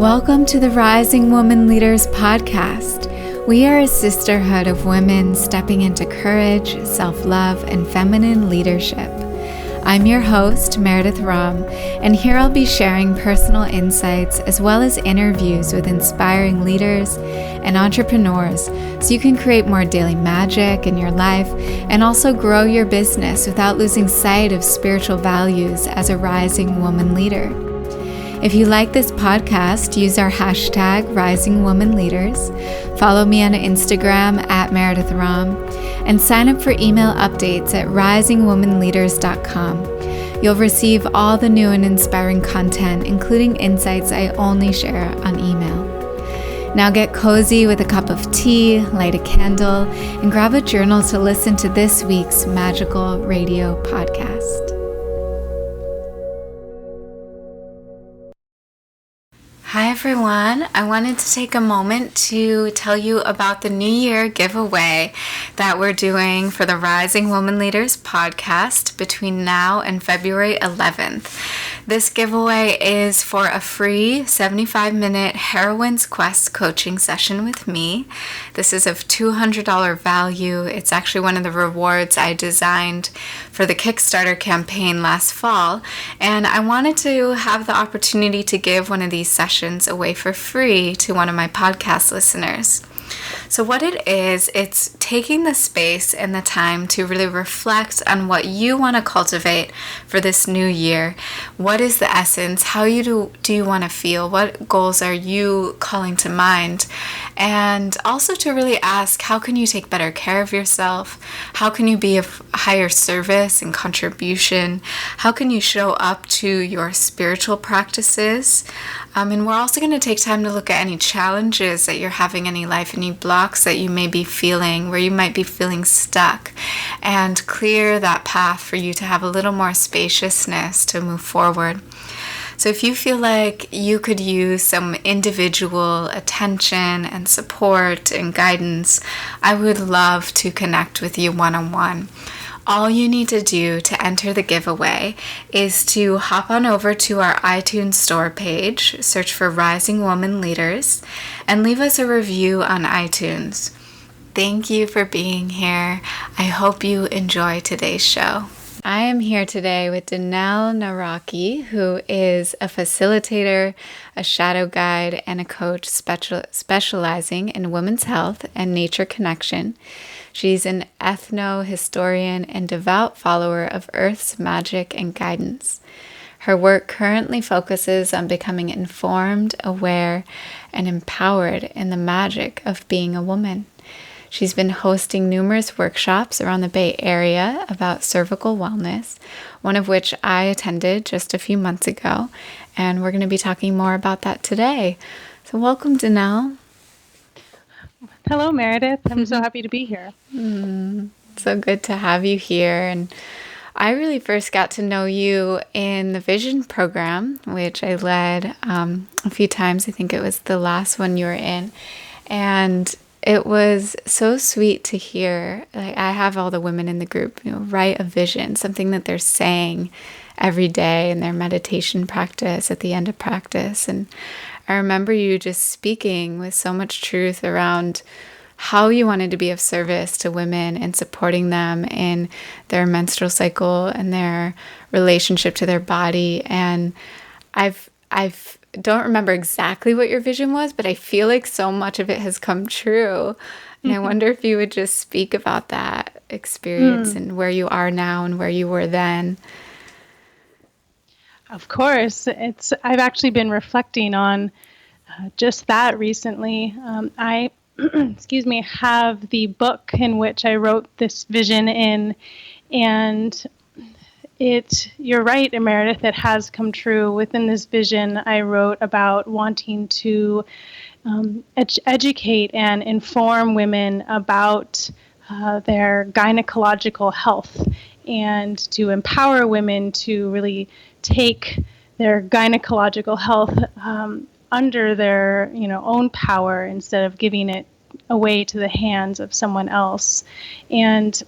Welcome to the Rising Woman Leaders podcast. We are a sisterhood of women stepping into courage, self-love, and feminine leadership. I'm your host, Meredith Ram, and here I'll be sharing personal insights as well as interviews with inspiring leaders and entrepreneurs so you can create more daily magic in your life and also grow your business without losing sight of spiritual values as a rising woman leader. If you like this podcast, use our hashtag Rising Woman Leaders, follow me on Instagram at Meredith Ram, and sign up for email updates at risingwomanleaders.com. You'll receive all the new and inspiring content, including insights I only share on email. Now get cozy with a cup of tea, light a candle, and grab a journal to listen to this week's magical radio podcast. Hi everyone, I wanted to take a moment to tell you about the New Year giveaway that we're doing for the Rising Woman Leaders podcast between now and February 11th. This giveaway is for a free 75-minute Heroine's Quest coaching session with me. This is of $200 value. It's actually one of the rewards I designed for the Kickstarter campaign last fall, and I wanted to have the opportunity to give one of these sessions away for free to one of my podcast listeners. So what it is, it's taking the space and the time to really reflect on what you want to cultivate for this new year. What is the essence? How do you want to feel? What goals are you calling to mind? And also to really ask, how can you take better care of yourself? How can you be of higher service and contribution? How can you show up to your spiritual practices? And we're also going to take time to look at any challenges that you're having in your life, any blocks that you may be feeling, where you might be feeling stuck, and clear that path for you to have a little more spaciousness to move forward. So if you feel like you could use some individual attention and support and guidance, I would love to connect with you one-on-one. All you need to do to enter the giveaway is to hop on over to our iTunes store page, search for Rising Woman Leaders, and leave us a review on iTunes. Thank you for being here. I hope you enjoy today's show. I am here today with Denell Nawrocki, who is a facilitator, a shadow guide, and a coach specializing in women's health and nature connection. She's an ethno-historian and devout follower of Earth's magic and guidance. Her work currently focuses on becoming informed, aware, and empowered in the magic of being a woman. She's been hosting numerous workshops around the Bay Area about cervical wellness, one of which I attended just a few months ago, and we're going to be talking more about that today. So welcome, Denell. Hello, Meredith. I'm so happy to be here. So good to have you here. And I really first got to know you in the Vision program, which I led a few times. I think it was the last one you were in. And it was so sweet to hear. Like, I have all the women in the group, write a vision, something that they're saying every day in their meditation practice at the end of practice. And I remember you just speaking with so much truth around how you wanted to be of service to women and supporting them in their menstrual cycle and their relationship to their body. And I've don't remember exactly what your vision was, but I feel like so much of it has come true. And I wonder if you would just speak about that experience and where you are now and where you were then. Of course. I've actually been reflecting on just that recently. I have the book in which I wrote this vision in, and you're right, Meredith, it has come true. Within this vision, I wrote about wanting to educate and inform women about their gynecological health, and to empower women to really take their gynecological health under their own power instead of giving it away to the hands of someone else. And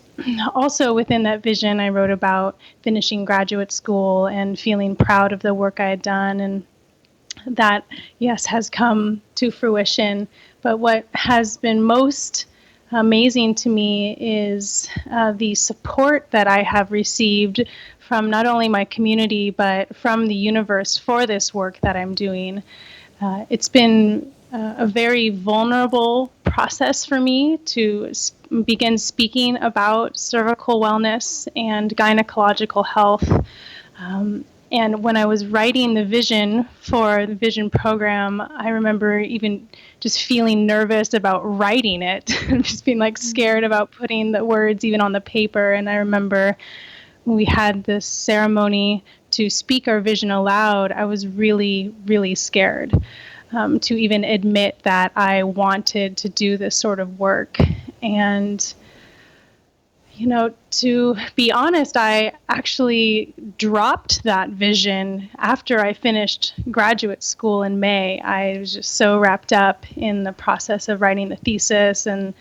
also within that vision, I wrote about finishing graduate school and feeling proud of the work I had done, and that, yes, has come to fruition. But what has been most amazing to me is the support that I have received from not only my community, but from the universe for this work that I'm doing. It's been a very vulnerable process for me to begin speaking about cervical wellness and gynecological health. And when I was writing the vision for the vision program, I remember even just feeling nervous about writing it, just being like scared about putting the words even on the paper. And I remember when we had this ceremony to speak our vision aloud, I was really, really scared to even admit that I wanted to do this sort of work. And to be honest, I actually dropped that vision after I finished graduate school in May. I was just so wrapped up in the process of writing the thesis. And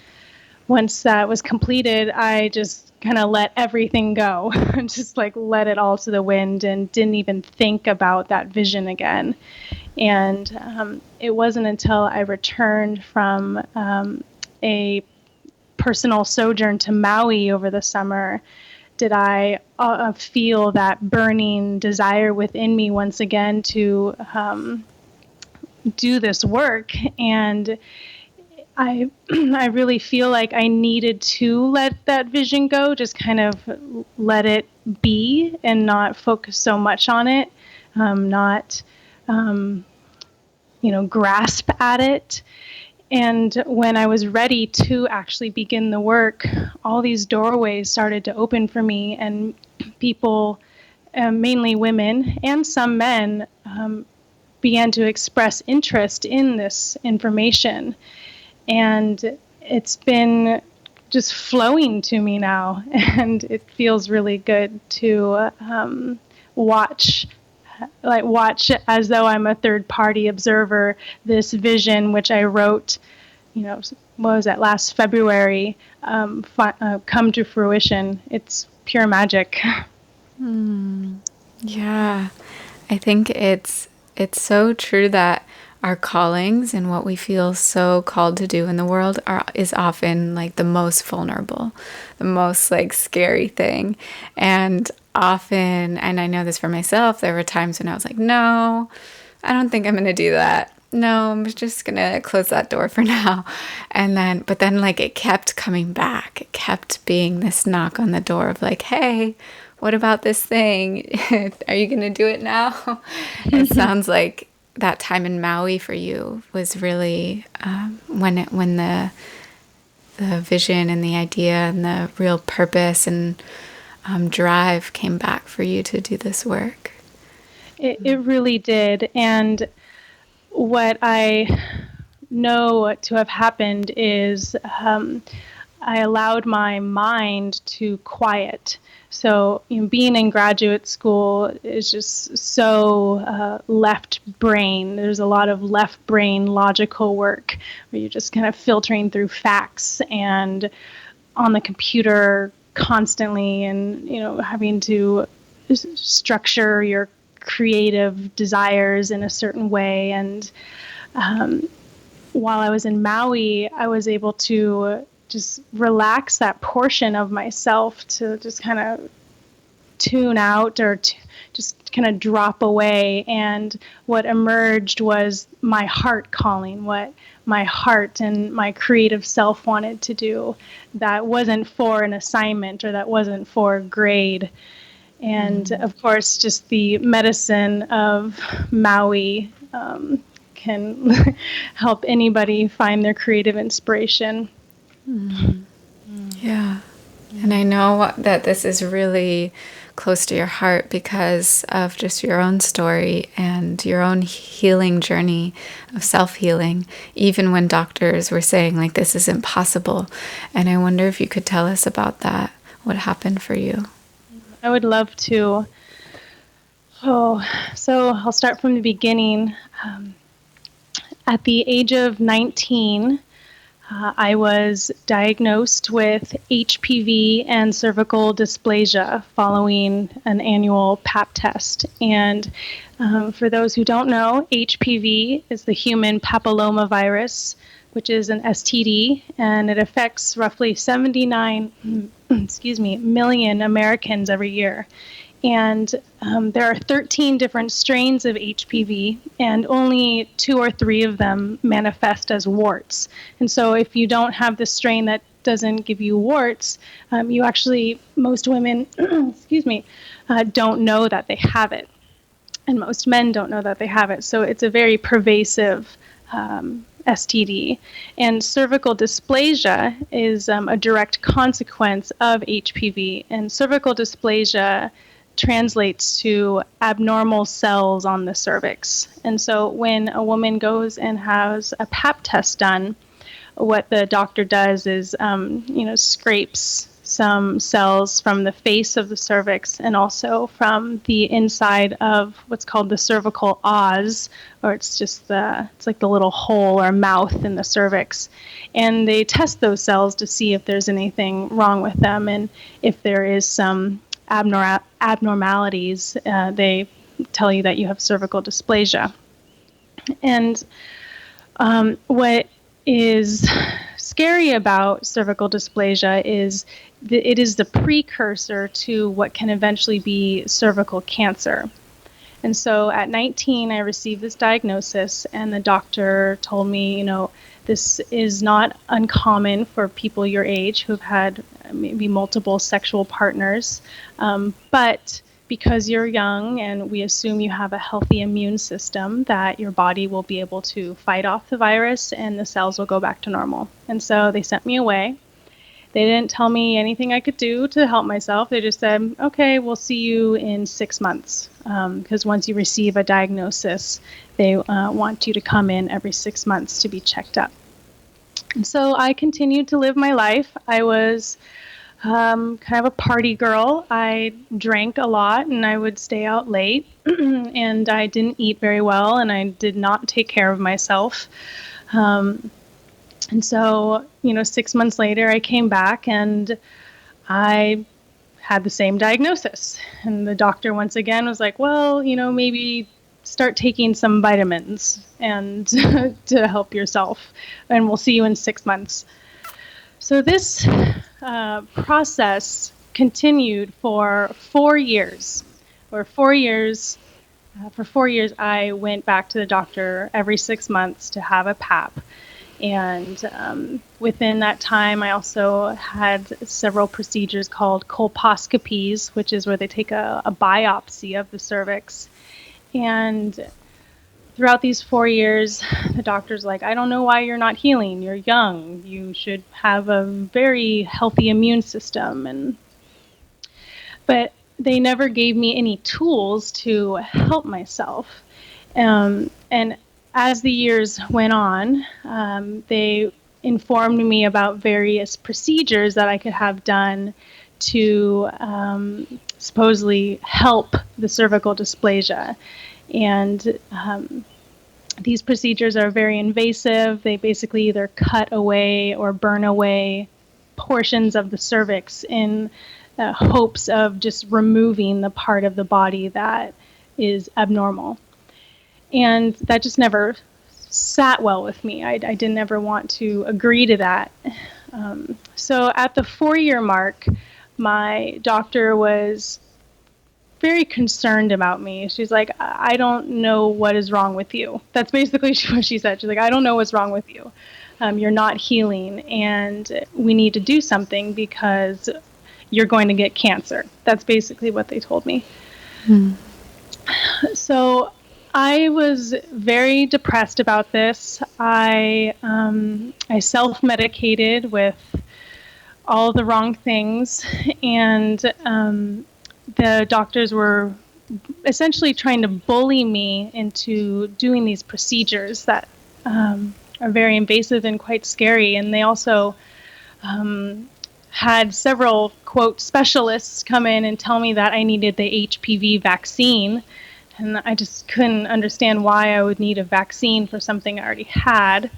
once that was completed, I just kind of let everything go and just like let it all to the wind and didn't even think about that vision again. And it wasn't until I returned from a personal sojourn to Maui over the summer did I feel that burning desire within me once again to do this work. And I really feel like I needed to let that vision go, just kind of let it be and not focus so much on it, not grasp at it. And when I was ready to actually begin the work, all these doorways started to open for me, and people, mainly women and some men, began to express interest in this information. And it's been just flowing to me now, and it feels really good to watch as though I'm a third-party observer, this vision, which I wrote, what was that, last February, come to fruition. It's pure magic. Yeah, I think it's so true that our callings and what we feel so called to do in the world is often like the most vulnerable, the most like scary thing. And often, and I know this for myself, there were times when I was like, no, I don't think I'm going to do that. No, I'm just going to close that door for now. But then like it kept coming back. It kept being this knock on the door of like, hey, what about this thing? Are you going to do it now? It sounds like that time in Maui for you was really when the vision and the idea and the real purpose and drive came back for you to do this work. It really did. And what I know to have happened is I allowed my mind to quiet. So, being in graduate school is just so left brain. There's a lot of left brain logical work where you're just kind of filtering through facts and on the computer constantly, and having to structure your creative desires in a certain way. And while I was in Maui, I was able to just relax that portion of myself to just kind of tune out or just kind of drop away. And what emerged was my heart calling, what my heart and my creative self wanted to do. That wasn't for an assignment or that wasn't for a grade. And of course, just the medicine of Maui can help anybody find their creative inspiration. Yeah. And I know that this is really close to your heart because of just your own story and your own healing journey of self-healing, even when doctors were saying, like, this is impossible. And I wonder if you could tell us about that, what happened for you. I would love to. So I'll start from the beginning. At the age of 19, I was diagnosed with HPV and cervical dysplasia following an annual Pap test. And for those who don't know, HPV is the human papillomavirus, which is an STD, and it affects roughly 79 million Americans every year. And there are 13 different strains of HPV, and only 2 or 3 of them manifest as warts. And so if you don't have the strain that doesn't give you warts, you actually, most women, don't know that they have it. And most men don't know that they have it. So it's a very pervasive STD. And cervical dysplasia is a direct consequence of HPV. And cervical dysplasia translates to abnormal cells on the cervix. And so when a woman goes and has a Pap test done, what the doctor does is, scrapes some cells from the face of the cervix and also from the inside of what's called the cervical os, or it's like the little hole or mouth in the cervix. And they test those cells to see if there's anything wrong with them. And if there is some abnormalities, they tell you that you have cervical dysplasia. And what is scary about cervical dysplasia is it is the precursor to what can eventually be cervical cancer. And so at 19, I received this diagnosis, and the doctor told me, this is not uncommon for people your age who've had maybe multiple sexual partners, but because you're young and we assume you have a healthy immune system, that your body will be able to fight off the virus and the cells will go back to normal. And so they sent me away. They didn't tell me anything I could do to help myself. They just said, okay, we'll see you in 6 months. Because once you receive a diagnosis, they want you to come in every 6 months to be checked up. And so I continued to live my life. I was kind of a party girl. I drank a lot and I would stay out late and I didn't eat very well and I did not take care of myself. And so, 6 months later, I came back and I had the same diagnosis. And the doctor once again was like, well, maybe start taking some vitamins and to help yourself. And we'll see you in 6 months. So this process continued for 4 years. For 4 years, I went back to the doctor every 6 months to have a Pap. And within that time, I also had several procedures called colposcopies, which is where they take a biopsy of the cervix. And throughout these 4 years, the doctor's like, I don't know why you're not healing. You're young. You should have a very healthy immune system. But they never gave me any tools to help myself. And as the years went on, they informed me about various procedures that I could have done to supposedly help the cervical dysplasia. And these procedures are very invasive. They basically either cut away or burn away portions of the cervix in hopes of just removing the part of the body that is abnormal. And that just never sat well with me. I didn't ever want to agree to that. So at the 4-year mark, my doctor was very concerned about me. She's like, I don't know what is wrong with you. That's basically what she said. She's like, I don't know what's wrong with you. You're not healing, and we need to do something because you're going to get cancer. That's basically what they told me. So I was very depressed about this. I self-medicated with all the wrong things, and the doctors were essentially trying to bully me into doing these procedures that are very invasive and quite scary. And they also had several, quote, specialists come in and tell me that I needed the HPV vaccine. And I just couldn't understand why I would need a vaccine for something I already had.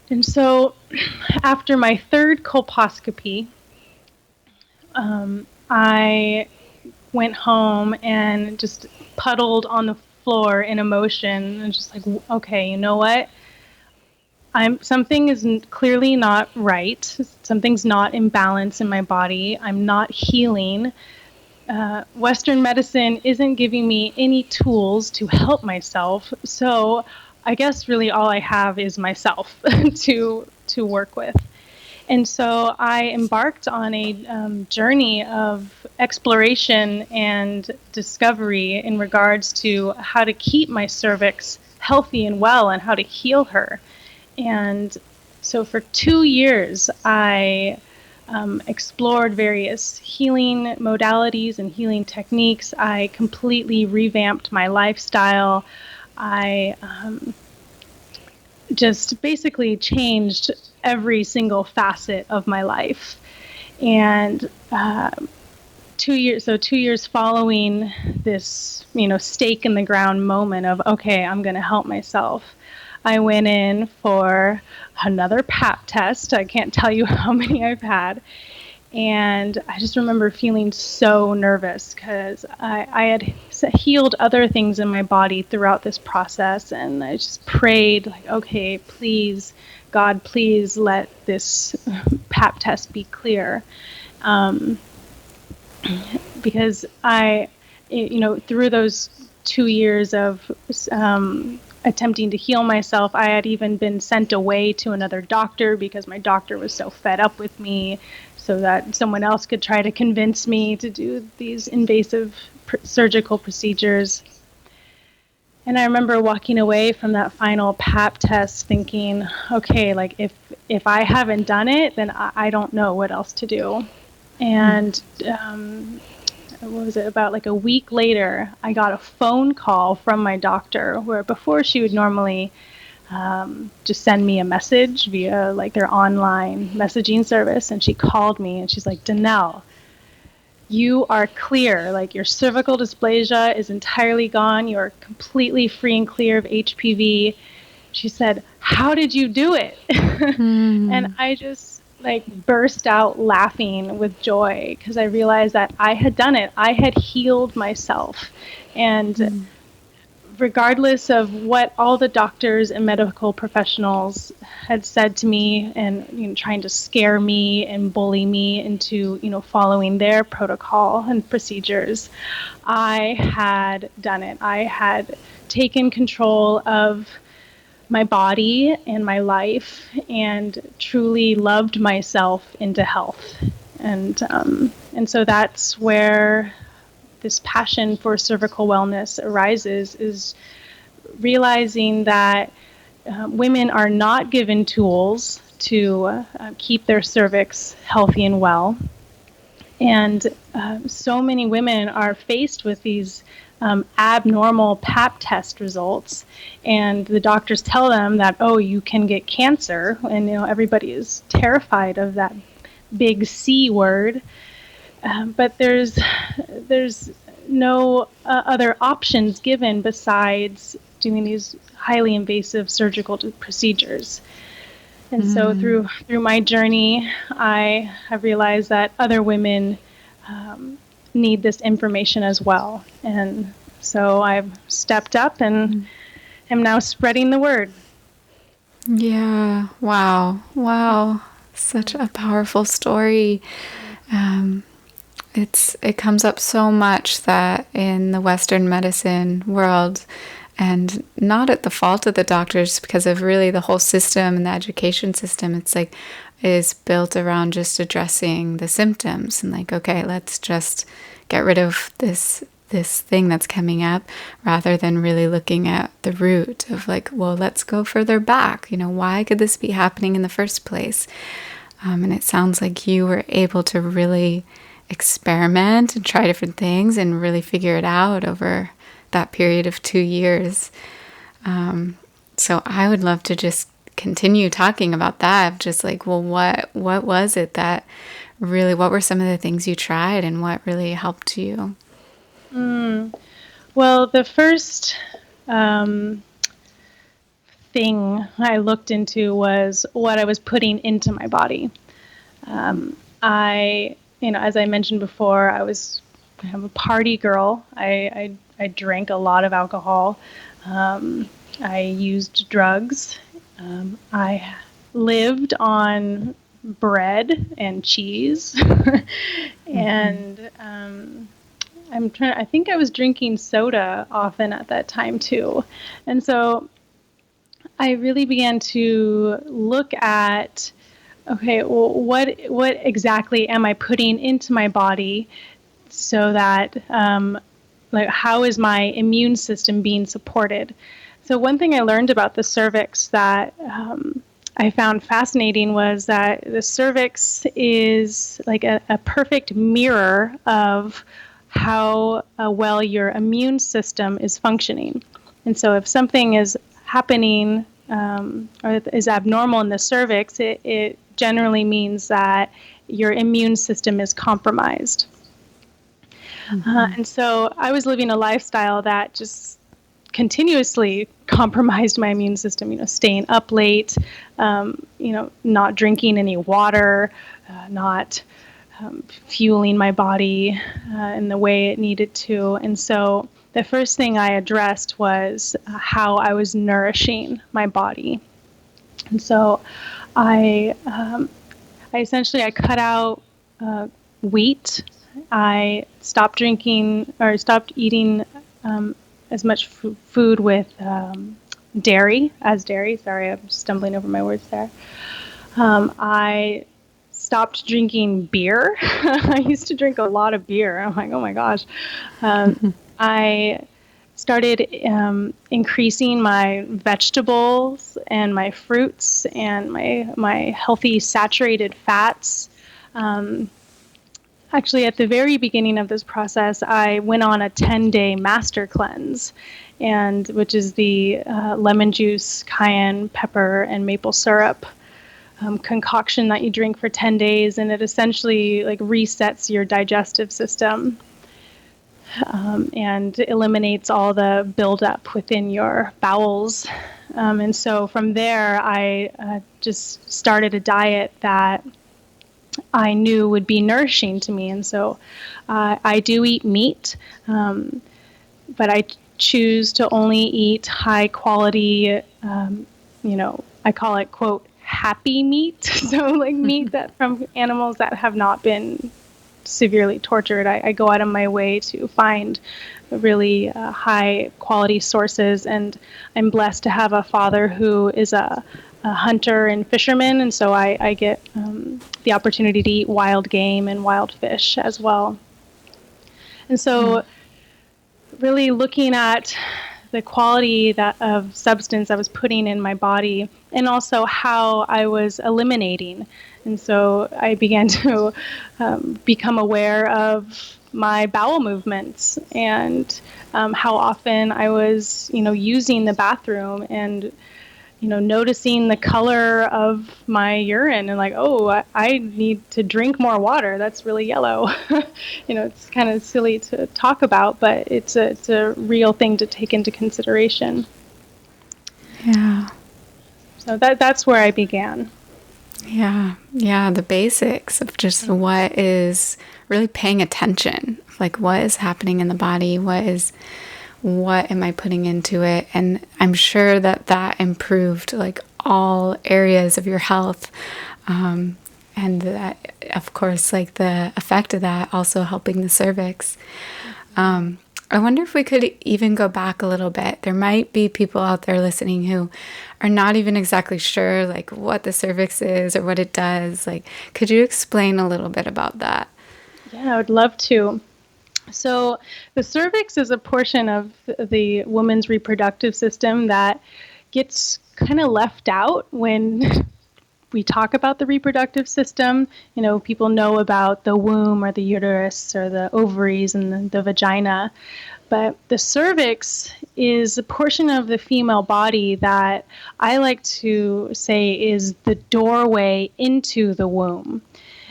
And so after my third colposcopy, I went home and just puddled on the floor in emotion and just like, okay, you know what? Something is clearly not right. Something's not in balance in my body. I'm not healing. Western medicine isn't giving me any tools to help myself. So I guess really all I have is myself to work with. And so I embarked on a journey of exploration and discovery in regards to how to keep my cervix healthy and well and how to heal her. And so for 2 years, I explored various healing modalities and healing techniques. I completely revamped my lifestyle. I just basically changed every single facet of my life. And 2 years following this, stake in the ground moment of, okay, I'm going to help myself, I went in for another pap test. I can't tell you how many I've had. And I just remember feeling so nervous because I had healed other things in my body throughout this process. And I just prayed, like, okay, please, God, please let this pap test be clear. Because through those 2 years of attempting to heal myself, I had even been sent away to another doctor because my doctor was so fed up with me, so that someone else could try to convince me to do these invasive surgical procedures. And I remember walking away from that final pap test thinking, okay, like if I haven't done it, then I don't know what else to do. And what was it, about like a week later, I got a phone call from my doctor, where before she would normally just send me a message via like their online messaging service. And she called me and she's like, Denell, you are clear. Like, your cervical dysplasia is entirely gone. You are completely free and clear of HPV. She said, how did you do it? And I just like burst out laughing with joy because I realized that I had done it. I had healed myself. And regardless of what all the doctors and medical professionals had said to me and trying to scare me and bully me into following their protocol and procedures, I had done it. I had taken control of my body and my life and truly loved myself into health. And so that's where this passion for cervical wellness arises, is realizing that women are not given tools to keep their cervix healthy and well. And so many women are faced with these abnormal pap test results, and the doctors tell them that, oh, you can get cancer, and everybody is terrified of that big C word. But there's no other options given besides doing these highly invasive surgical procedures. And so through my journey, I have realized that other women need this information as well. And so I've stepped up and am now spreading the word. Yeah. Wow. Wow. Such a powerful story. It comes up so much that in the Western medicine world, and not at the fault of the doctors, because of really the whole system and the education system, it's like is built around just addressing the symptoms and like, okay, let's just get rid of this thing that's coming up, rather than really looking at the root of like, well, let's go further back. Why could this be happening in the first place? And it sounds like you were able to really experiment and try different things and really figure it out over that period of 2 years. So I would love to just continue talking about that. Just like, well, what was it that really, what were some of the things you tried and what really helped you? Well, the first thing I looked into was what I was putting into my body. As I mentioned before, I'm a party girl. I drank a lot of alcohol. I used drugs. I lived on bread and cheese. And I think I was drinking soda often at that time too. And so I really began to look at, okay, well, what exactly am I putting into my body so that, how is my immune system being supported? So one thing I learned about the cervix that I found fascinating was that the cervix is like a perfect mirror of how well your immune system is functioning. And so if something is happening or is abnormal in the cervix, it generally means that your immune system is compromised. And so I was living a lifestyle that just continuously compromised my immune system, staying up late, not drinking any water, not fueling my body in the way it needed to. And so the first thing I addressed was how I was nourishing my body. And so I essentially cut out wheat. I stopped eating as much food with dairy. Sorry, I'm stumbling over my words there. I stopped drinking beer. I used to drink a lot of beer. I'm like, oh my gosh. I started increasing my vegetables and my fruits and my healthy saturated fats. Actually, at the very beginning of this process, I went on a 10-day master cleanse, which is the lemon juice, cayenne pepper, and maple syrup concoction that you drink for 10 days, and it essentially resets your digestive system and eliminates all the buildup within your bowels. And so from there, I just started a diet that I knew would be nourishing to me. And so I do eat meat, but I choose to only eat high quality, I call it, quote, happy meat. So meat that from animals that have not been severely tortured. I go out of my way to find really high quality sources. And I'm blessed to have a father who is a hunter and fisherman, and so I get the opportunity to eat wild game and wild fish as well. And so really looking at the quality of substance I was putting in my body and also how I was eliminating. And so I began to become aware of my bowel movements and how often I was, using the bathroom and noticing the color of my urine and I need to drink more water. That's really yellow. It's kind of silly to talk about, but it's a real thing to take into consideration. Yeah. So that's where I began. Yeah. Yeah. The basics of just what is really paying attention, what is happening in the body, what am I putting into it? And I'm sure that improved all areas of your health. And that, of course, the effect of that also helping the cervix. I wonder if we could even go back a little bit. There might be people out there listening who are not even exactly sure what the cervix is or what it does. Could you explain a little bit about that? Yeah, I would love to. So the cervix is a portion of the woman's reproductive system that gets kind of left out when we talk about the reproductive system. People know about the womb or the uterus or the ovaries and the vagina, but the cervix is a portion of the female body that I like to say is the doorway into the womb.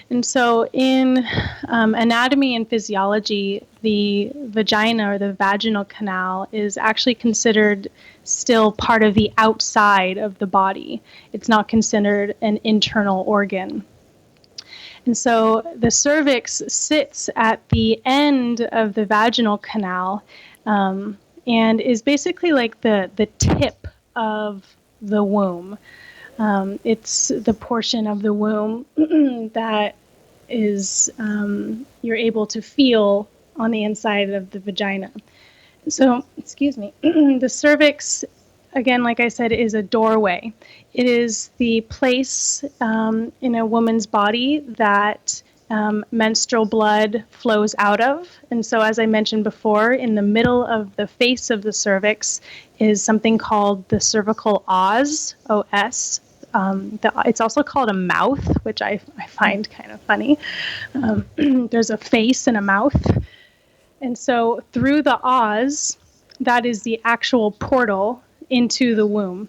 And so in anatomy and physiology, the vagina or the vaginal canal is actually considered still part of the outside of the body. It's not considered an internal organ. And so the cervix sits at the end of the vaginal canal and is basically like the tip of the womb. It's the portion of the womb that is you're able to feel on the inside of the vagina. So, excuse me, the cervix, again, like I said, is a doorway. It is the place in a woman's body that menstrual blood flows out of. And so, as I mentioned before, in the middle of the face of the cervix is something called the cervical os, O-S. It's also called a mouth, which I find kind of funny. There's a face and a mouth. And so through the os, that is the actual portal into the womb.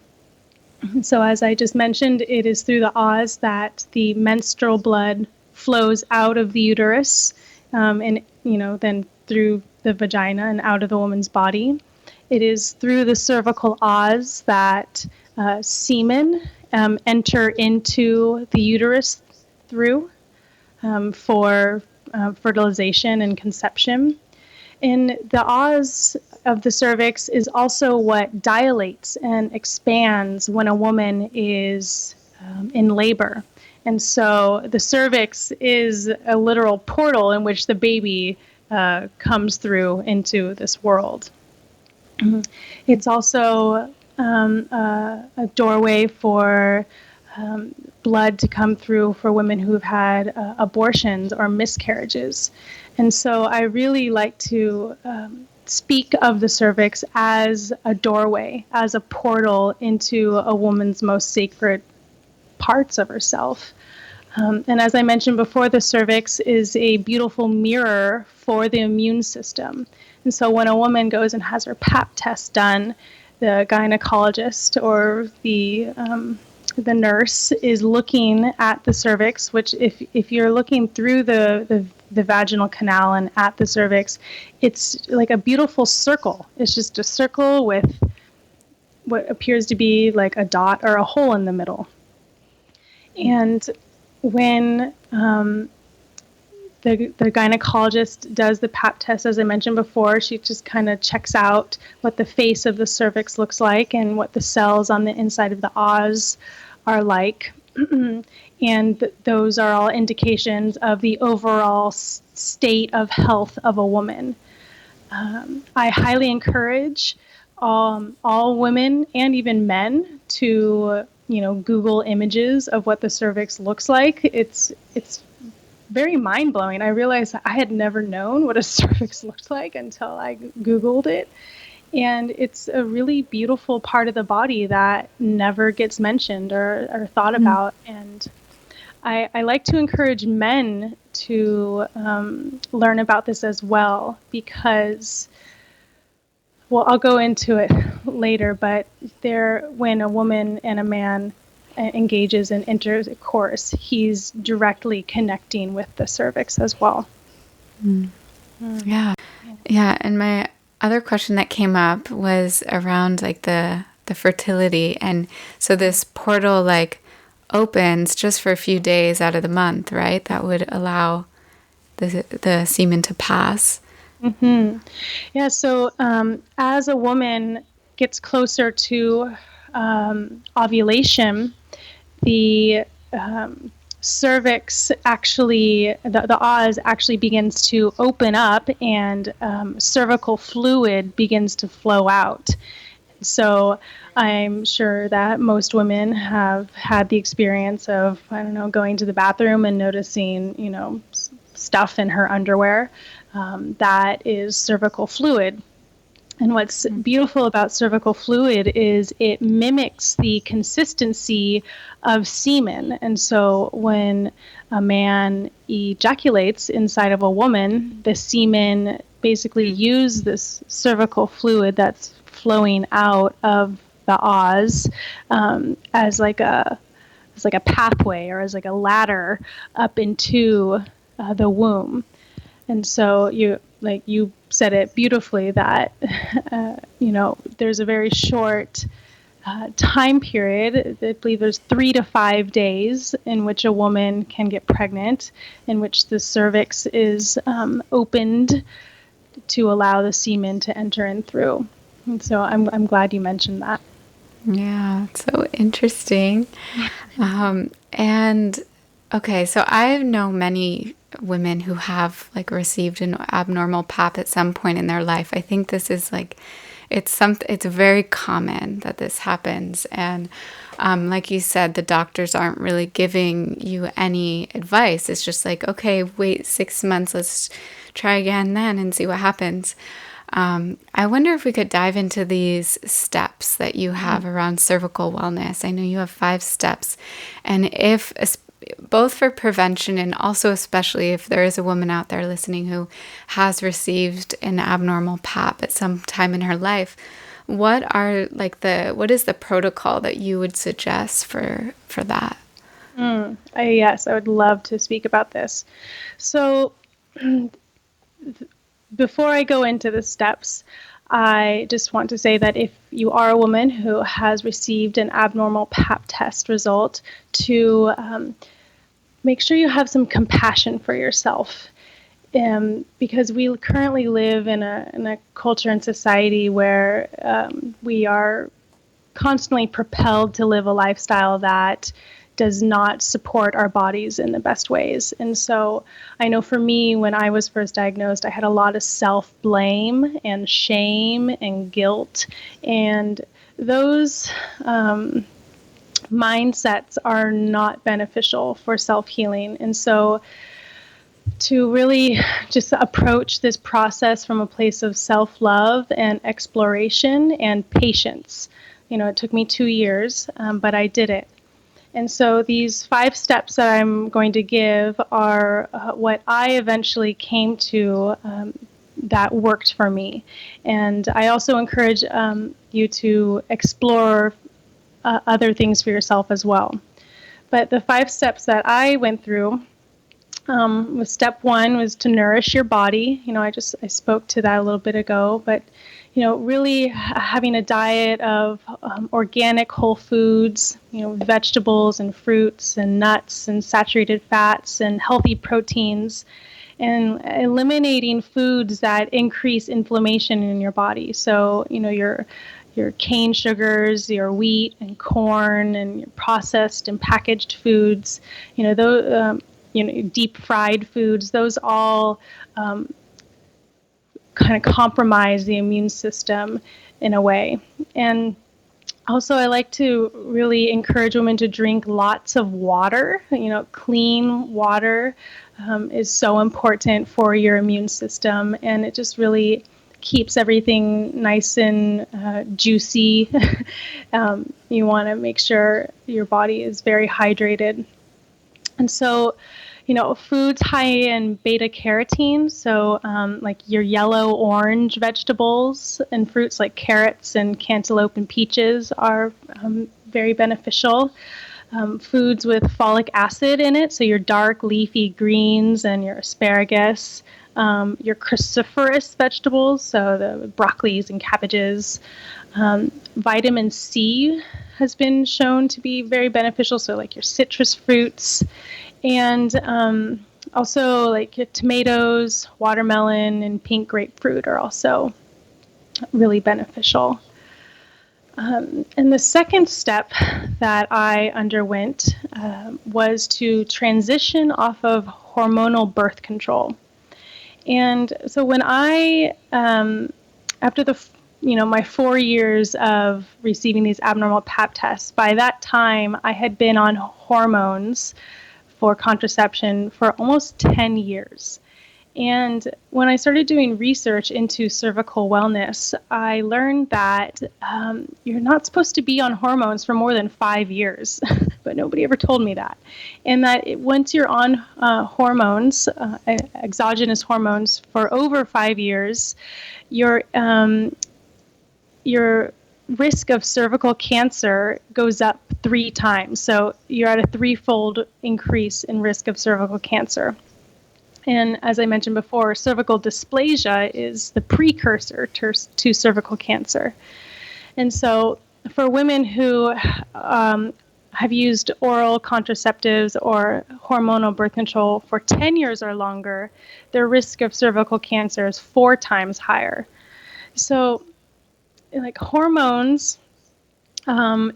So as I just mentioned, it is through the os that the menstrual blood flows out of the uterus and, then through the vagina and out of the woman's body. It is through the cervical os that semen enter into the uterus through for fertilization and conception. And the os of the cervix is also what dilates and expands when a woman is in labor. And so the cervix is a literal portal in which the baby comes through into this world. It's also a doorway for blood to come through for women who've had abortions or miscarriages. And so I really like to speak of the cervix as a doorway, as a portal into a woman's most sacred parts of herself. And as I mentioned before, the cervix is a beautiful mirror for the immune system. And so when a woman goes and has her Pap test done, the gynecologist or the nurse is looking at the cervix, which if you're looking through the vaginal canal and at the cervix, it's like a beautiful circle. It's just a circle with what appears to be like a dot or a hole in the middle. And when the gynecologist does the Pap test, as I mentioned before, she just kind of checks out what the face of the cervix looks like and what the cells on the inside of the os are like. And those are all indications of the overall state of health of a woman. I highly encourage all women and even men to Google images of what the cervix looks like. It's very mind-blowing. I realized I had never known what a cervix looked like until I Googled it. And it's a really beautiful part of the body that never gets mentioned or thought about. And I like to encourage men to learn about this as well because, well, I'll go into it later, but when a woman and a man engages in intercourse, he's directly connecting with the cervix as well. Yeah. And my other question that came up was around like the fertility. And so this portal like opens just for a few days out of the month, right? That would allow the semen to pass. Mm-hmm. Yeah. So as a woman gets closer to ovulation, the cervix actually, the os actually begins to open up and cervical fluid begins to flow out. So I'm sure that most women have had the experience of, going to the bathroom and noticing, stuff in her underwear. That is cervical fluid. And what's beautiful about cervical fluid is it mimics the consistency of semen. And so when a man ejaculates inside of a woman, the semen basically use this cervical fluid that's flowing out of the os as like a as like a pathway or as like a ladder up into the womb. And so you said it beautifully that, there's a very short time period. I believe there's 3 to 5 days in which a woman can get pregnant, in which the cervix is opened to allow the semen to enter in through. And so I'm glad you mentioned that. Yeah, so interesting. And okay, so I know many women who have like received an abnormal pap at some point in their life. I think this is like it's very common that this happens. And like you said, the doctors aren't really giving you any advice. It's just like, okay, wait 6 months, let's try again then and see what happens. I wonder if we could dive into these steps that you have around cervical wellness. I know you have 5 steps, and if both for prevention and also especially if there is a woman out there listening who has received an abnormal pap at some time in her life, what is the protocol that you would suggest for that? Yes, I would love to speak about this. So before I go into the steps, I just want to say that if you are a woman who has received an abnormal pap test result, to make sure you have some compassion for yourself. Because we currently live in a culture and society where we are constantly propelled to live a lifestyle that does not support our bodies in the best ways. And so I know for me, when I was first diagnosed, I had a lot of self-blame and shame and guilt. And those mindsets are not beneficial for self-healing. And so to really just approach this process from a place of self-love and exploration and patience. It took me 2 years, but I did it. And so these 5 steps that I'm going to give are what I eventually came to that worked for me. And I also encourage you to explore other things for yourself as well. But the 5 steps that I went through was step 1 was to nourish your body. I spoke to that a little bit ago, but really having a diet of organic whole foods, vegetables and fruits and nuts and saturated fats and healthy proteins, and eliminating foods that increase inflammation in your body. So, your cane sugars, your wheat and corn, and your processed and packaged foods, those, deep fried foods, those all kind of compromise the immune system in a way. And also, I like to really encourage women to drink lots of water. Clean water is so important for your immune system, and it just really keeps everything nice and juicy. You want to make sure your body is very hydrated. And so, foods high in beta carotene, so like your yellow orange vegetables and fruits like carrots and cantaloupe and peaches are very beneficial. Foods with folic acid in it, so your dark leafy greens and your asparagus, your cruciferous vegetables, so the broccolis and cabbages. Vitamin C has been shown to be very beneficial, so like your citrus fruits. And also like your tomatoes, watermelon, and pink grapefruit are also really beneficial. And the second step that I underwent was to transition off of hormonal birth control. And so when I, after my 4 years of receiving these abnormal pap tests, by that time I had been on hormones for contraception for almost 10 years. And when I started doing research into cervical wellness, I learned that you're not supposed to be on hormones for more than 5 years, but nobody ever told me that. And that once you're on hormones, exogenous hormones, for over 5 years, your risk of cervical cancer goes up 3 times. So you're at a 3-fold increase in risk of cervical cancer. And as I mentioned before, cervical dysplasia is the precursor to cervical cancer. And so for women who have used oral contraceptives or hormonal birth control for 10 years or longer, their risk of cervical cancer is 4 times higher. So, like, hormones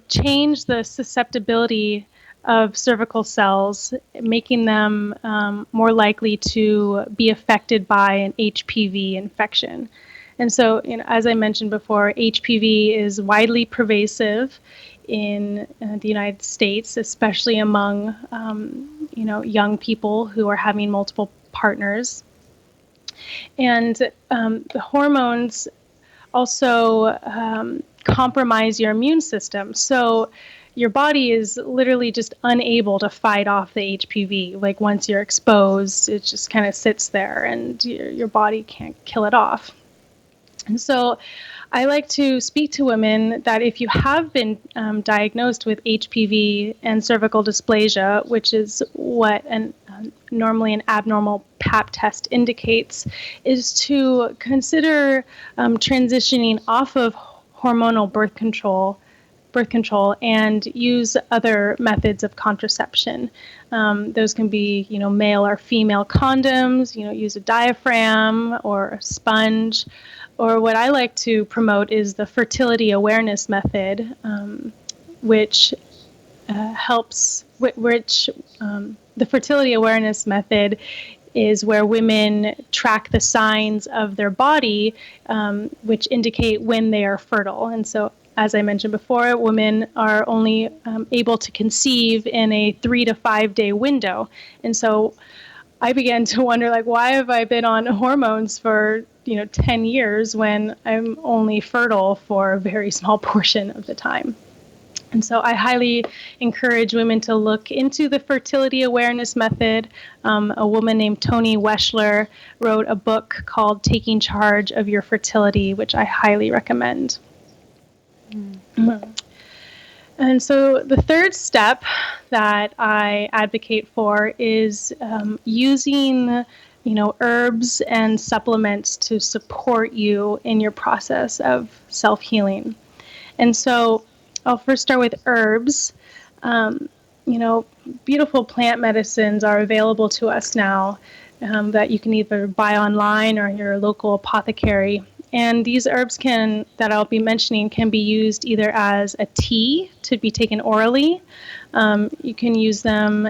change the susceptibility of cervical cells, making them more likely to be affected by an HPV infection. And so, as I mentioned before, HPV is widely pervasive in the United States, especially among young people who are having multiple partners. And the hormones also compromise your immune system. So your body is literally just unable to fight off the HPV. Like, once you're exposed, it just kind of sits there and your body can't kill it off. And so I like to speak to women that if you have been diagnosed with HPV and cervical dysplasia, which is what normally an abnormal Pap test indicates, is to consider transitioning off of hormonal birth control and use other methods of contraception. Those can be, male or female condoms, use a diaphragm or a sponge. Or what I like to promote is the fertility awareness method, which helps, the fertility awareness method is where women track the signs of their body, which indicate when they are fertile. And so, as I mentioned before, women are only able to conceive in a 3 to 5 day window. And so I began to wonder, like, why have I been on hormones for 10 years when I'm only fertile for a very small portion of the time? And so I highly encourage women to look into the fertility awareness method. A woman named Toni Weschler wrote a book called Taking Charge of Your Fertility, which I highly recommend. Mm-hmm. And so the third step that I advocate for is using herbs and supplements to support you in your process of self-healing. And so I'll first start with herbs. Beautiful plant medicines are available to us now that you can either buy online or your local apothecary. And these herbs that I'll be mentioning can be used either as a tea to be taken orally. You can use them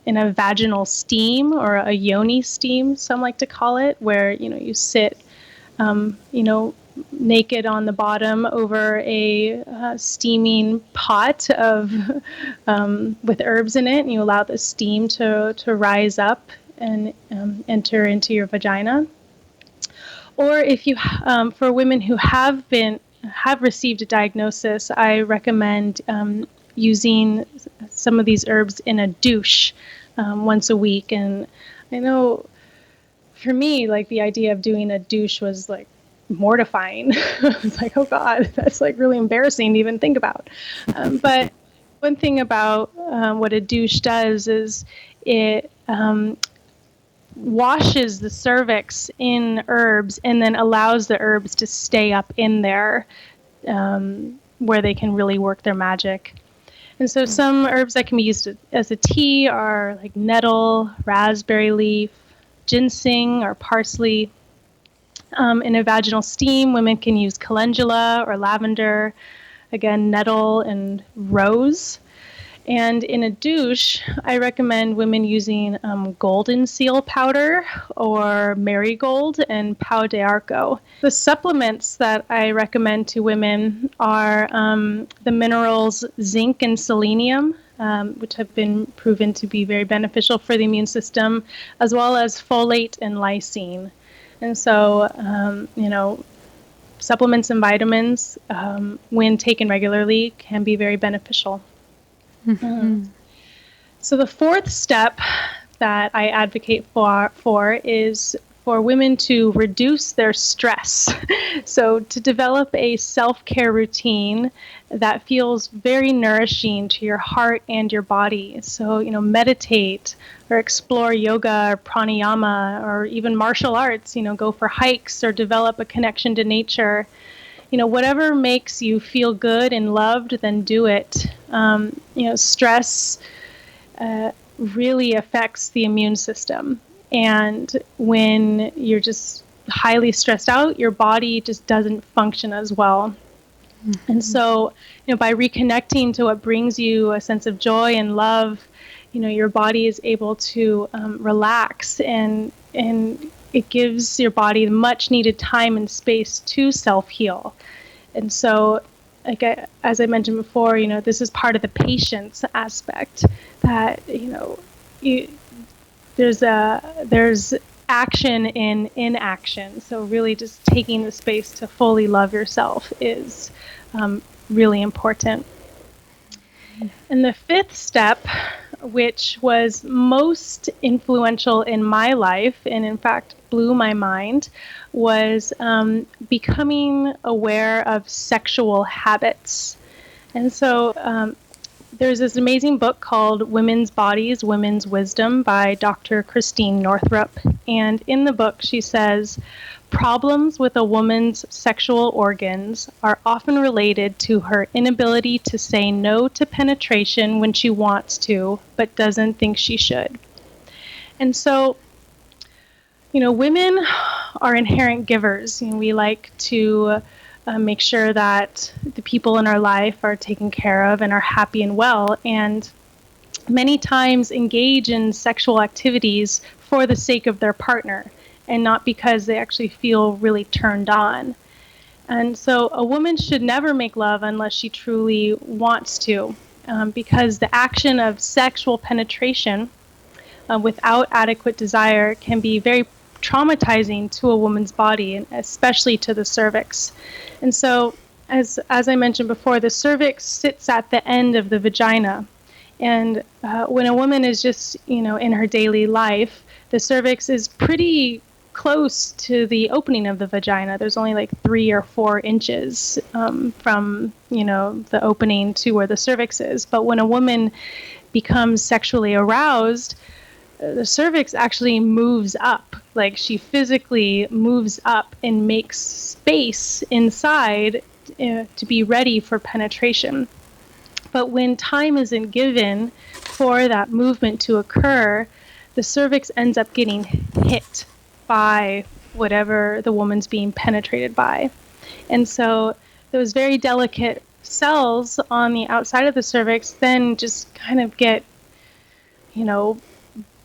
in a vaginal steam, or a yoni steam, some like to call it, where you sit naked on the bottom over a steaming pot with herbs in it, and you allow the steam to rise up and enter into your vagina. Or if you, for women who have received a diagnosis, I recommend using some of these herbs in a douche once a week. And I know for me, like, the idea of doing a douche was like mortifying. It's like, oh God, that's like really embarrassing to even think about. But one thing about what a douche does is it washes the cervix in herbs and then allows the herbs to stay up in there where they can really work their magic. And so some herbs that can be used as a tea are like nettle, raspberry leaf, ginseng, or parsley. In a vaginal steam, women can use calendula or lavender, again, nettle and rose. And in a douche, I recommend women using golden seal powder or marigold and pau d'arco. The supplements that I recommend to women are the minerals zinc and selenium, which have been proven to be very beneficial for the immune system, as well as folate and lysine. And so, supplements and vitamins, when taken regularly, can be very beneficial. Mm-hmm. So the fourth step that I advocate for is for women to reduce their stress. So to develop a self-care routine that feels very nourishing to your heart and your body. So, meditate or explore yoga or pranayama or even martial arts, go for hikes or develop a connection to nature. Whatever makes you feel good and loved, then do it. Stress really affects the immune system. And when you're just highly stressed out, your body just doesn't function as well. Mm-hmm. And so, by reconnecting to what brings you a sense of joy and love, your body is able to relax, and it gives your body much needed time and space to self-heal. And so, as I mentioned before, this is part of the patience aspect that, there's action in inaction. So really just taking the space to fully love yourself is really important. And the fifth step, which was most influential in my life, and in fact blew my mind, was becoming aware of sexual habits. And so there's this amazing book called Women's Bodies, Women's Wisdom by Dr. Christine Northrup. And in the book, she says, problems with a woman's sexual organs are often related to her inability to say no to penetration when she wants to, but doesn't think she should. And so, women are inherent givers. We like to make sure that the people in our life are taken care of and are happy and well, and many times engage in sexual activities for the sake of their partner and not because they actually feel really turned on. And so a woman should never make love unless she truly wants to, because the action of sexual penetration without adequate desire can be very traumatizing to a woman's body, and especially to the cervix. And so, as I mentioned before, the cervix sits at the end of the vagina. And when a woman is just, in her daily life, the cervix is pretty close to the opening of the vagina. There's only like 3 or 4 inches from, the opening to where the cervix is. But when a woman becomes sexually aroused, the cervix actually moves up. Like, she physically moves up and makes space inside to be ready for penetration. But when time isn't given for that movement to occur, the cervix ends up getting hit by whatever the woman's being penetrated by. And so those very delicate cells on the outside of the cervix then just kind of get,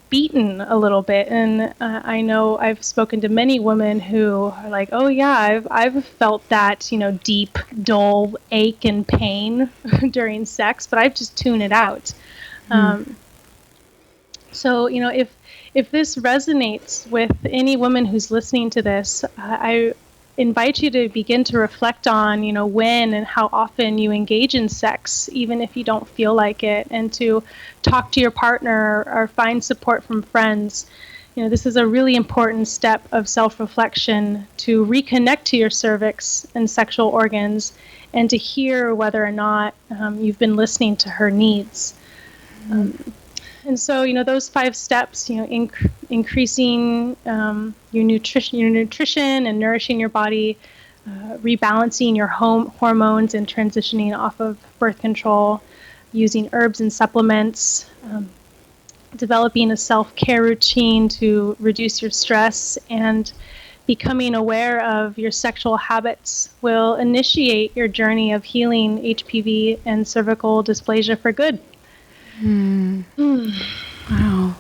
beaten a little bit. And I know I've spoken to many women who are like, oh yeah, I've felt that, deep, dull ache and pain during sex, but I've just tuned it out. So, if this resonates with any woman who's listening to this, I invite you to begin to reflect on, when and how often you engage in sex, even if you don't feel like it, and to talk to your partner or find support from friends. This is a really important step of self-reflection to reconnect to your cervix and sexual organs and to hear whether or not you've been listening to her needs. And so, those 5 steps, increasing your nutrition and nourishing your body, rebalancing your hormones and transitioning off of birth control, using herbs and supplements, developing a self-care routine to reduce your stress, and becoming aware of your sexual habits will initiate your journey of healing HPV and cervical dysplasia for good. Wow.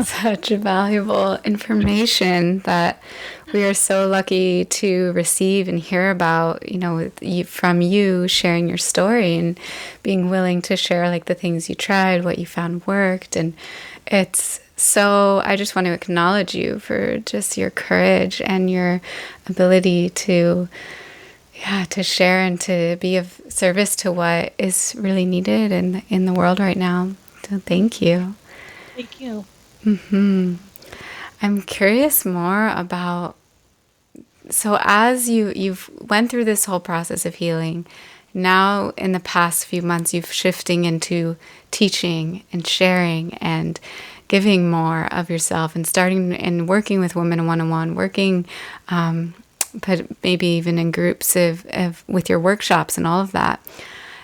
Such valuable information that we are so lucky to receive and hear about, from you sharing your story and being willing to share like the things you tried, what you found worked. And it's so, I just want to acknowledge you for just your courage and your ability to share and to be of service to what is really needed in the world right now. So thank you. Thank you. Mm-hmm. I'm curious more about, so as you've went through this whole process of healing, now in the past few months you've shifting into teaching and sharing and giving more of yourself and starting and working with women one-on-one, working but maybe even in groups of with your workshops and all of that.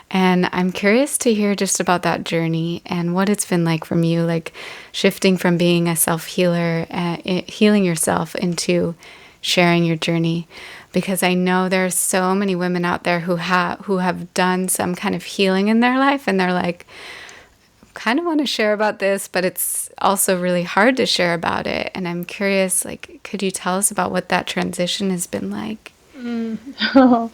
And I'm curious to hear just about that journey and what it's been like from you, like shifting from being a self-healer, healing yourself, into sharing your journey. Because I know there are so many women out there who have done some kind of healing in their life, and they're like, kind of want to share about this, but it's also really hard to share about it. And I'm curious, like, could you tell us about what that transition has been like? Well,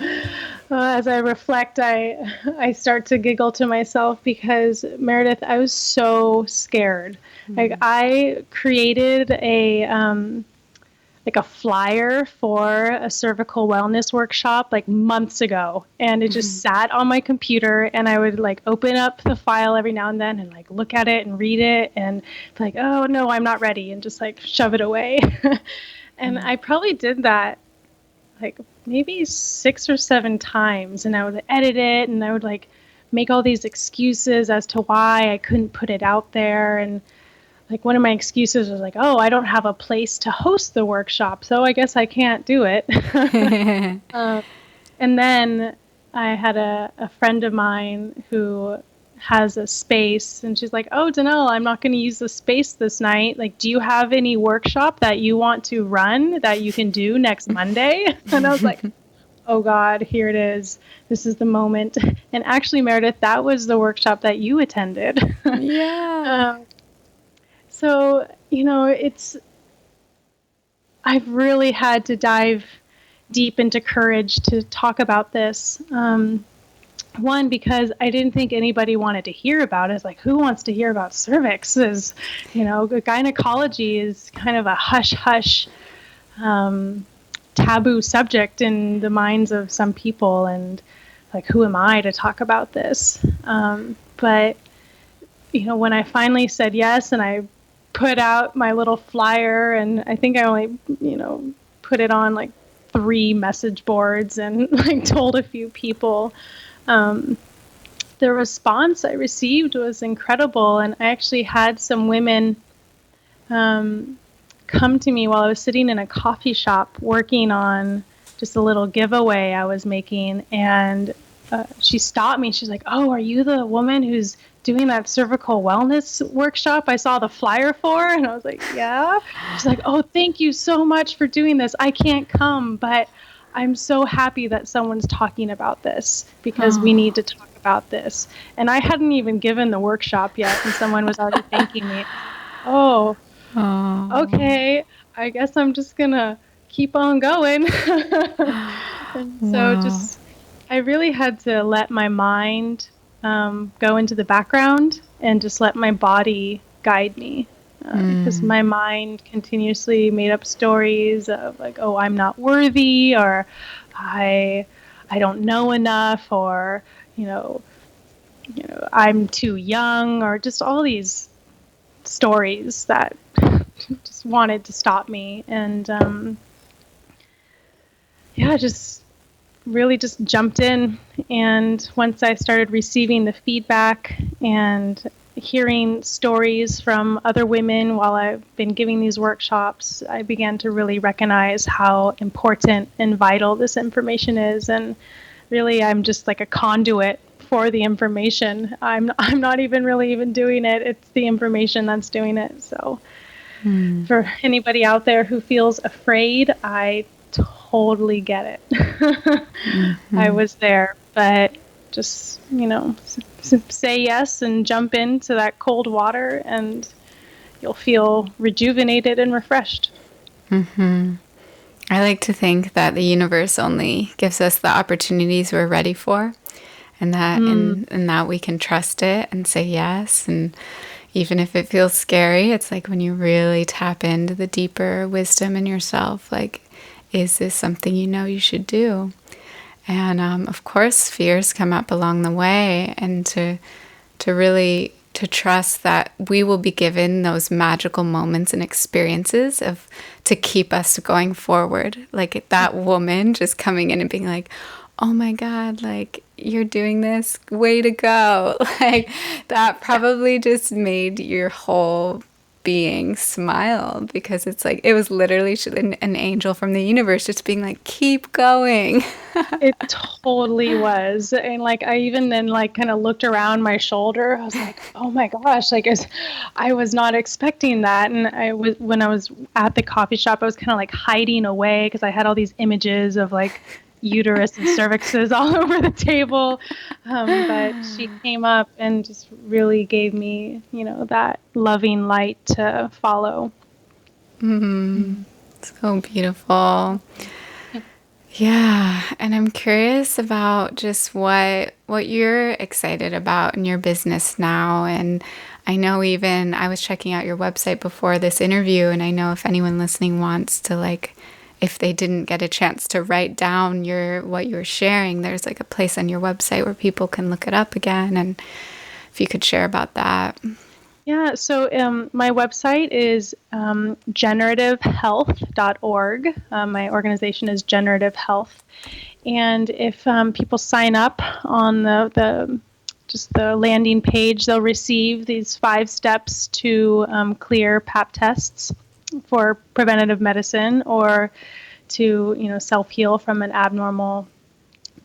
as I reflect, I start to giggle to myself because, Meredith, I was so scared. Like, I created a flyer for a cervical wellness workshop like months ago, and it just sat on my computer, and I would like open up the file every now and then and like look at it and read it and be like, oh no, I'm not ready, and just like shove it away. And I probably did that like maybe 6 or 7 times, and I would edit it, and I would like make all these excuses as to why I couldn't put it out there. And like one of my excuses was like, oh, I don't have a place to host the workshop, so I guess I can't do it. And then I had a friend of mine who has a space, and she's like, oh, Denell, I'm not going to use the space this night. Like, do you have any workshop that you want to run that you can do next Monday? And I was like, oh God, here it is. This is the moment. And actually, Meredith, that was the workshop that you attended. Yeah. So, I've really had to dive deep into courage to talk about this. One, because I didn't think anybody wanted to hear about it. It's like, who wants to hear about cervix? Gynecology is kind of a hush-hush taboo subject in the minds of some people. And like, who am I to talk about this? But when I finally said yes, and I put out my little flyer, and I think I only, put it on like 3 message boards and like told a few people. The response I received was incredible, and I actually had some women come to me while I was sitting in a coffee shop working on just a little giveaway I was making, and she stopped me. She's like, oh, are you the woman who's doing that cervical wellness workshop I saw the flyer for? And I was like, yeah. She's like, oh, thank you so much for doing this. I can't come, but I'm so happy that someone's talking about this, because we need to talk about this. And I hadn't even given the workshop yet, and someone was already thanking me. Oh, okay. I guess I'm just going to keep on going. And so I really had to let my mind go into the background and just let my body guide me, because my mind continuously made up stories of like, oh, I'm not worthy, or I don't know enough, or I'm too young, or just all these stories that just wanted to stop me. And just really just jumped in. And once I started receiving the feedback and hearing stories from other women while I've been giving these workshops, I began to really recognize how important and vital this information is. And really, I'm just like a conduit for the information. I'm not even doing it. It's the information that's doing it. So for anybody out there who feels afraid, I totally get it. I was there, but just, say yes and jump into that cold water, and you'll feel rejuvenated and refreshed. I like to think that the universe only gives us the opportunities we're ready for, and that and that we can trust it and say yes. And even if it feels scary, it's like when you really tap into the deeper wisdom in yourself, like, is this something you should do? And of course, fears come up along the way, and to really to trust that we will be given those magical moments and experiences to keep us going forward. Like that woman just coming in and being like, oh my God, like you're doing this, way to go. Like that probably just made your whole being smile, because it's like, it was literally an angel from the universe just being like, keep going. It totally was. And like, I even then like kind of looked around my shoulder. I was like, oh my gosh, like I was not expecting that. And when I was at the coffee shop, I was kind of like hiding away because I had all these images of like uterus and cervixes all over the table. But she came up and just really gave me, that loving light to follow. So beautiful. Yeah, and I'm curious about just what you're excited about in your business now. And I know even I was checking out your website before this interview, and I know if anyone listening wants to, like, if they didn't get a chance to write down what you were sharing, there's like a place on your website where people can look it up again. And if you could share about that. Yeah, so my website is generativehealth.org. My organization is Generative Health. And if people sign up on the landing page, they'll receive these 5 steps to clear Pap tests for preventative medicine, or to self-heal from an abnormal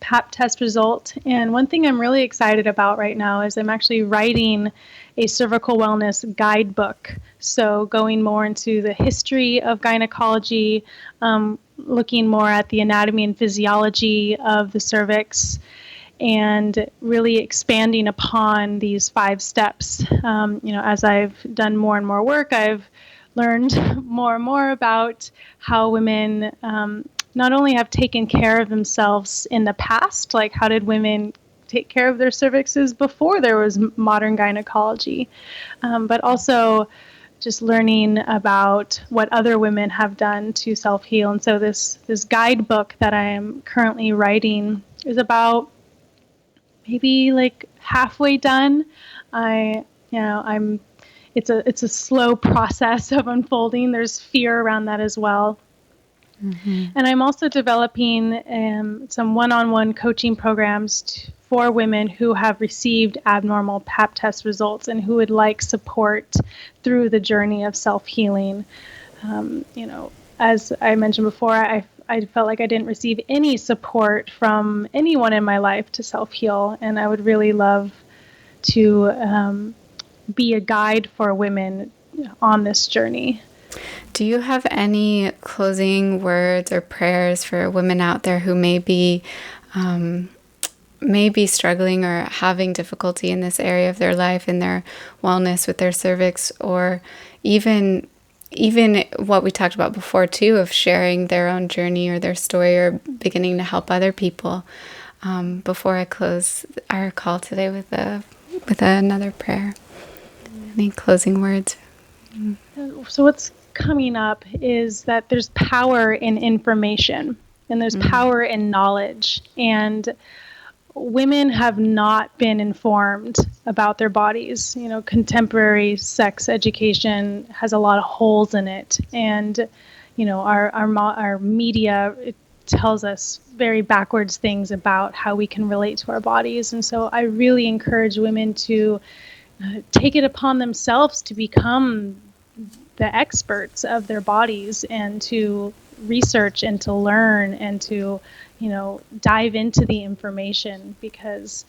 Pap test result. And one thing I'm really excited about right now is I'm actually writing a cervical wellness guidebook. So going more into the history of gynecology, looking more at the anatomy and physiology of the cervix, and really expanding upon these 5 steps. As I've done more and more work, I've learned more and more about how women not only have taken care of themselves in the past, like how did women take care of their cervixes before there was modern gynecology, but also just learning about what other women have done to self-heal. And so this guidebook that I am currently writing is about maybe like halfway done. It's a slow process of unfolding. There's fear around that as well. Mm-hmm. And I'm also developing some one-on-one coaching programs for women who have received abnormal Pap test results and who would like support through the journey of self-healing. As I mentioned before, I felt like I didn't receive any support from anyone in my life to self-heal, and I would really love to be a guide for women on this journey. Do you have any closing words or prayers for women out there who may be struggling or having difficulty in this area of their life, in their wellness with their cervix, or even what we talked about before too, of sharing their own journey or their story, or beginning to help other people? Before I close our call today with another prayer, any closing words? So what's coming up is that there's power in information, and there's power in knowledge, and women have not been informed about their bodies. Contemporary sex education has a lot of holes in it, and our media, it tells us very backwards things about how we can relate to our bodies. And so I really encourage women to take it upon themselves to become the experts of their bodies, and to research and to learn and to dive into the information, because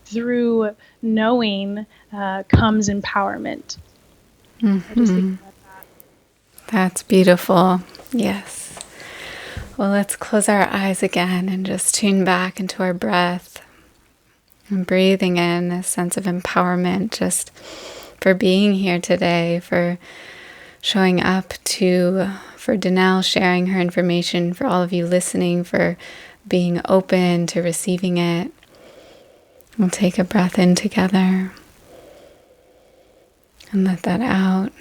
through knowing comes empowerment. Mm-hmm. I just think about that. That's beautiful. Yes. Well, let's close our eyes again and just tune back into our breath and breathing in this sense of empowerment, just for being here today, for showing up for Denell, sharing her information, for all of you listening, for being open to receiving it. We'll take a breath in together and let that out.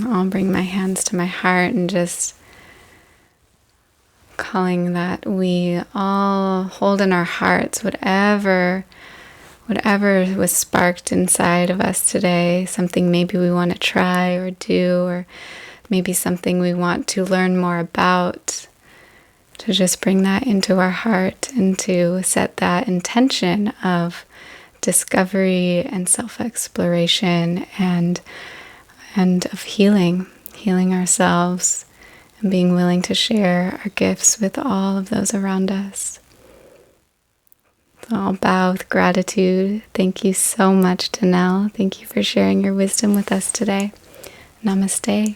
I'll bring my hands to my heart and just calling that we all hold in our hearts whatever whatever was sparked inside of us today, something maybe we want to try or do, or maybe something we want to learn more about, to just bring that into our heart and to set that intention of discovery and self-exploration and of healing ourselves and being willing to share our gifts with all of those around us. So I'll bow with gratitude. Thank you so much, Denell. Thank you for sharing your wisdom with us today. Namaste.